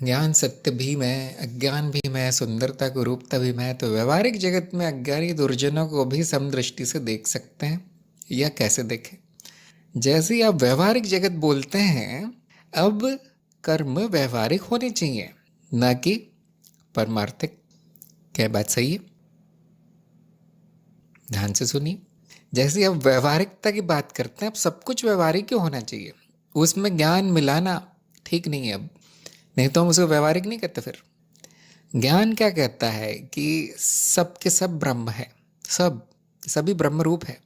ज्ञान सत्य भी मैं, अज्ञान भी मैं, सुंदरता को रूपता भी मैं। तो व्यवहारिक जगत में अज्ञानी दुर्जनों को भी समदृष्टि से देख सकते हैं, या कैसे देखें? जैसे ही आप व्यवहारिक जगत बोलते हैं, अब कर्म व्यवहारिक होने चाहिए, ना कि परमार्थिक। क्या बात सही है? ध्यान से सुनिए। जैसे आप व्यवहारिकता की बात करते हैं, अब सब कुछ व्यवहारिक क्यों होना चाहिए? उसमें ज्ञान मिलाना ठीक नहीं है। अब नहीं तो हम उसे व्यवहारिक नहीं कहते। फिर ज्ञान क्या कहता है कि सब के सब ब्रह्म है, सब सभी ब्रह्म रूप है।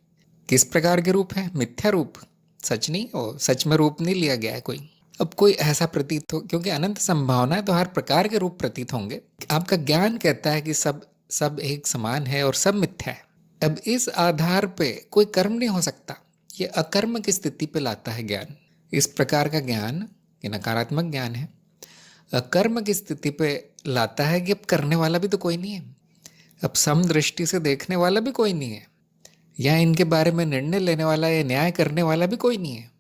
किस प्रकार के रूप है? मिथ्या रूप, सच नहीं, और सच में रूप नहीं लिया गया है कोई। अब कोई ऐसा प्रतीत हो, क्योंकि अनंत संभावना है तो हर प्रकार के रूप प्रतीत होंगे। आपका ज्ञान कहता है कि सब सब एक समान है और सब मिथ्या है। अब इस आधार पे कोई कर्म नहीं हो सकता। ये अकर्म की स्थिति पे लाता है ज्ञान। इस प्रकार का ज्ञान ये नकारात्मक ज्ञान है। अकर्म की स्थिति पे लाता है कि अब करने वाला भी तो कोई नहीं है, अब समदृष्टि से देखने वाला भी कोई नहीं है, या इनके बारे में निर्णय लेने वाला या न्याय करने वाला भी कोई नहीं है।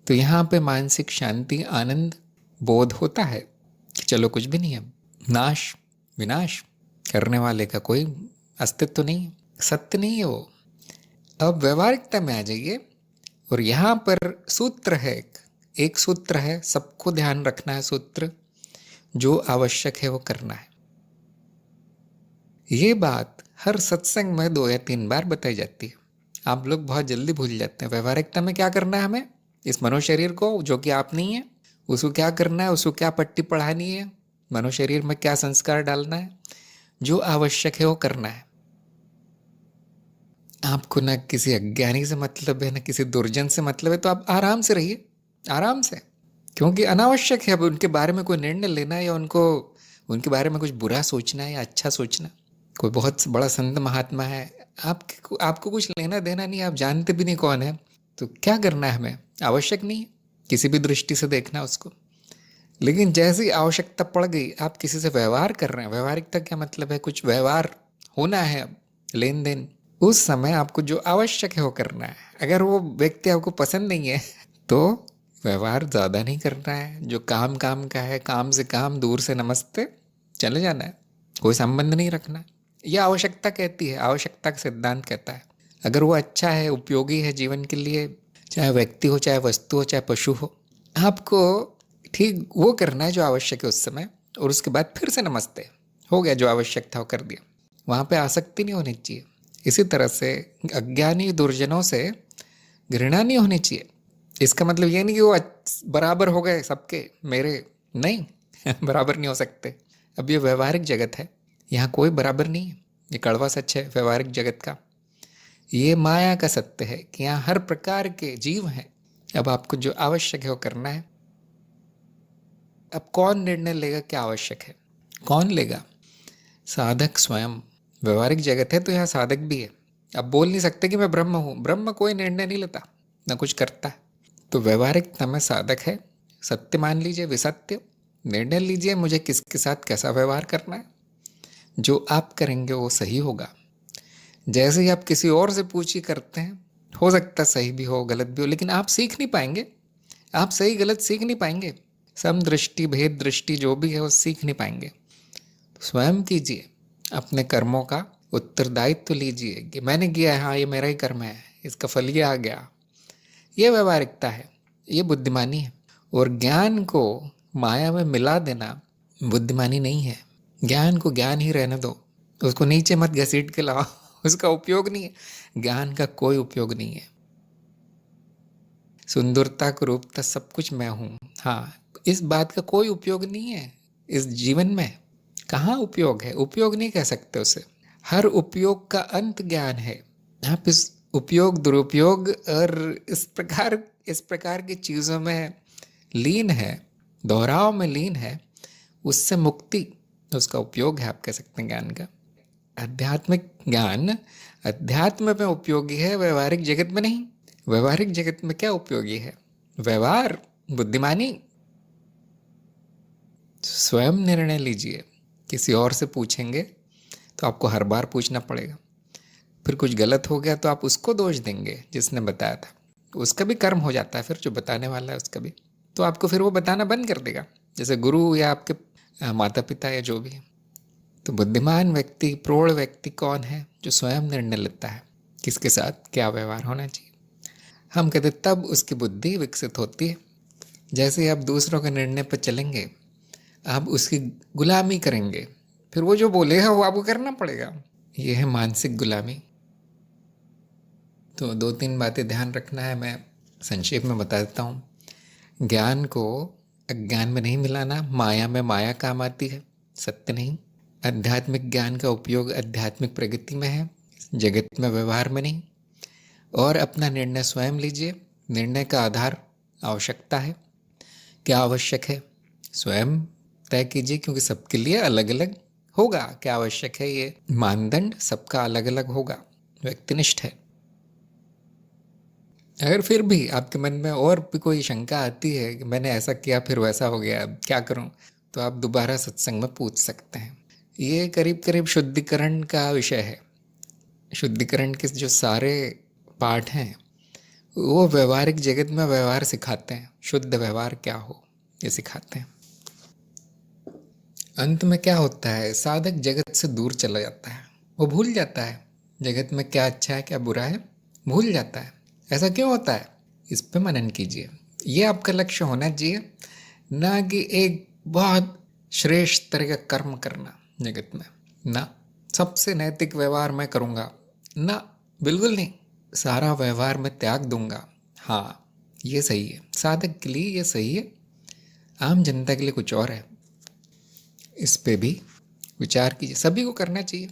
तो यहाँ पे मानसिक शांति, आनंद, बोध होता है कि चलो कुछ भी नहीं है, नाश विनाश करने वाले का कोई अस्तित्व तो नहीं है, सत्य नहीं है वो। अब व्यवहारिकता में आ जाइए, और यहाँ पर सूत्र है, एक सूत्र है, सबको ध्यान रखना है। सूत्र जो आवश्यक है वो करना है। ये बात हर सत्संग में 2 या 3 बार बताई जाती है। आप लोग बहुत जल्दी भूल जाते हैं। व्यवहारिकता में क्या करना है हमें? इस मनो शरीर को, जो कि आप नहीं है, उसको क्या करना है? उसको क्या पट्टी पढ़ानी है? मनो शरीर में क्या संस्कार डालना है? जो आवश्यक है वो करना है। आपको ना किसी अज्ञानी से मतलब है, ना किसी दुर्जन से मतलब है, तो आप आराम से रहिए, आराम से। क्योंकि अनावश्यक है अब उनके बारे में कोई निर्णय लेना, या उनको उनके बारे में कुछ बुरा सोचना है या अच्छा सोचना। कोई बहुत बड़ा संत महात्मा है, आपको कुछ लेना देना नहीं, आप जानते भी नहीं कौन है, तो क्या करना है हमें? आवश्यक नहीं है किसी भी दृष्टि से देखना उसको। लेकिन जैसी आवश्यकता पड़ गई, आप किसी से व्यवहार कर रहे हैं, व्यवहारिकता क्या मतलब है? कुछ व्यवहार होना है, अब लेन देन, उस समय आपको जो आवश्यक है वो करना है। अगर वो व्यक्ति आपको पसंद नहीं है तो व्यवहार ज़्यादा नहीं करना है। जो काम काम का है, काम से काम, दूर से नमस्ते, चले जाना है, कोई संबंध नहीं रखना। यह आवश्यकता कहती है, आवश्यकता का सिद्धांत कहता है। अगर वो अच्छा है, उपयोगी है जीवन के लिए, चाहे व्यक्ति हो, चाहे वस्तु हो, चाहे पशु हो, आपको ठीक वो करना है जो आवश्यक है उस समय, और उसके बाद फिर से नमस्ते, हो गया, जो आवश्यक था वो कर दिया। वहाँ पे आसक्ति नहीं होनी चाहिए। इसी तरह से अज्ञानी दुर्जनों से घृणा नहीं होनी चाहिए। इसका मतलब ये नहीं कि वो बराबर हो गए सबके, मेरे नहीं बराबर नहीं हो सकते। अब ये व्यवहारिक जगत है, यहाँ कोई बराबर नहीं है। ये कड़वा सच है व्यवहारिक जगत का। ये माया का सत्य है कि यहाँ हर प्रकार के जीव हैं। अब आपको जो आवश्यक है वो करना है। अब कौन निर्णय लेगा क्या आवश्यक है? कौन लेगा? साधक स्वयं। व्यवहारिक जगत है तो यहाँ साधक भी है। अब बोल नहीं सकते कि मैं ब्रह्म हूँ। ब्रह्म कोई निर्णय नहीं लेता, ना कुछ करता है। तो व्यवहारिकता में साधक है। सत्य मान लीजिए, विसत्य निर्णय लीजिए, मुझे किसके साथ कैसा व्यवहार करना है। जो आप करेंगे वो सही होगा। जैसे ही आप किसी और से पूछी करते हैं, हो सकता सही भी हो, गलत भी हो, लेकिन आप सीख नहीं पाएंगे। आप सही गलत सीख नहीं पाएंगे। समदृष्टि, भेद दृष्टि जो भी है वो सीख नहीं पाएंगे। तो स्वयं कीजिए, अपने कर्मों का उत्तरदायित्व तो लीजिए कि मैंने किया है, हाँ ये मेरा ही कर्म है, इसका फल ये आ गया। ये व्यवहारिकता है, ये बुद्धिमानी है। और ज्ञान को माया में मिला देना बुद्धिमानी नहीं है। ज्ञान को ज्ञान ही रहने दो, उसको नीचे मत घसीट के लाओ उसका उपयोग नहीं है। ज्ञान का कोई उपयोग नहीं है। सुंदरता को रूपता सब कुछ मैं हूँ, हाँ, इस बात का कोई उपयोग नहीं है इस जीवन में। कहाँ उपयोग है? उपयोग नहीं कह सकते उसे। हर उपयोग का अंत ज्ञान है। आप इस उपयोग, दुरुपयोग और इस प्रकार की चीज़ों में लीन है, दोहराव में लीन है, उससे मुक्ति उसका उपयोग है, आप कह सकते हैं ज्ञान का। आध्यात्मिक ज्ञान अध्यात्म में उपयोगी है, व्यवहारिक जगत में नहीं। व्यवहारिक जगत में क्या उपयोगी है? व्यवहार, बुद्धिमानी। स्वयं निर्णय लीजिए। किसी और से पूछेंगे तो आपको हर बार पूछना पड़ेगा। फिर कुछ गलत हो गया तो आप उसको दोष देंगे जिसने बताया था। उसका भी कर्म हो जाता है फिर, जो बताने वाला है उसका भी। तो आपको फिर वो बताना बंद कर देगा। जैसे गुरु या आपके माता पिता या जो भी। तो बुद्धिमान व्यक्ति, प्रौढ़ व्यक्ति कौन है? जो स्वयं निर्णय लेता है किसके साथ क्या व्यवहार होना चाहिए। हम कहते तब उसकी बुद्धि विकसित होती है। जैसे आप दूसरों के निर्णय पर चलेंगे, आप उसकी गुलामी करेंगे, फिर वो जो बोलेगा वो आपको करना पड़ेगा। ये है मानसिक गुलामी। तो 2-3 बातें ध्यान रखना है, मैं संक्षेप में बता देता हूँ। ज्ञान को अज्ञान में नहीं मिलाना। माया में माया काम आती है, सत्य नहीं। आध्यात्मिक ज्ञान का उपयोग आध्यात्मिक प्रगति में है, जगत में व्यवहार में नहीं। और अपना निर्णय स्वयं लीजिए। निर्णय का आधार आवश्यकता है। क्या आवश्यक है स्वयं तय कीजिए, क्योंकि सबके लिए अलग अलग होगा। क्या आवश्यक है ये मानदंड सबका अलग अलग होगा, व्यक्तिनिष्ठ है। अगर फिर भी आपके मन में और भी कोई शंका आती है कि मैंने ऐसा किया फिर वैसा हो गया, अब क्या करूं, तो आप दोबारा सत्संग में पूछ सकते हैं। ये करीब करीब शुद्धिकरण का विषय है। शुद्धिकरण के जो सारे पाठ हैं वो व्यवहारिक जगत में व्यवहार सिखाते हैं। शुद्ध व्यवहार क्या हो ये सिखाते हैं। अंत में क्या होता है, साधक जगत से दूर चला जाता है। वो भूल जाता है जगत में क्या अच्छा है क्या बुरा है, भूल जाता है। ऐसा क्यों होता है, इस पे मनन कीजिए। ये आपका लक्ष्य होना चाहिए, ना कि एक बहुत श्रेष्ठ तरह का कर्म करना जगत में। ना सबसे नैतिक व्यवहार मैं करूँगा, ना बिल्कुल नहीं। सारा व्यवहार मैं त्याग दूंगा। हाँ ये सही है, साधक के लिए ये सही है, आम जनता के लिए कुछ और है। इस पे भी विचार कीजिए। सभी को करना चाहिए।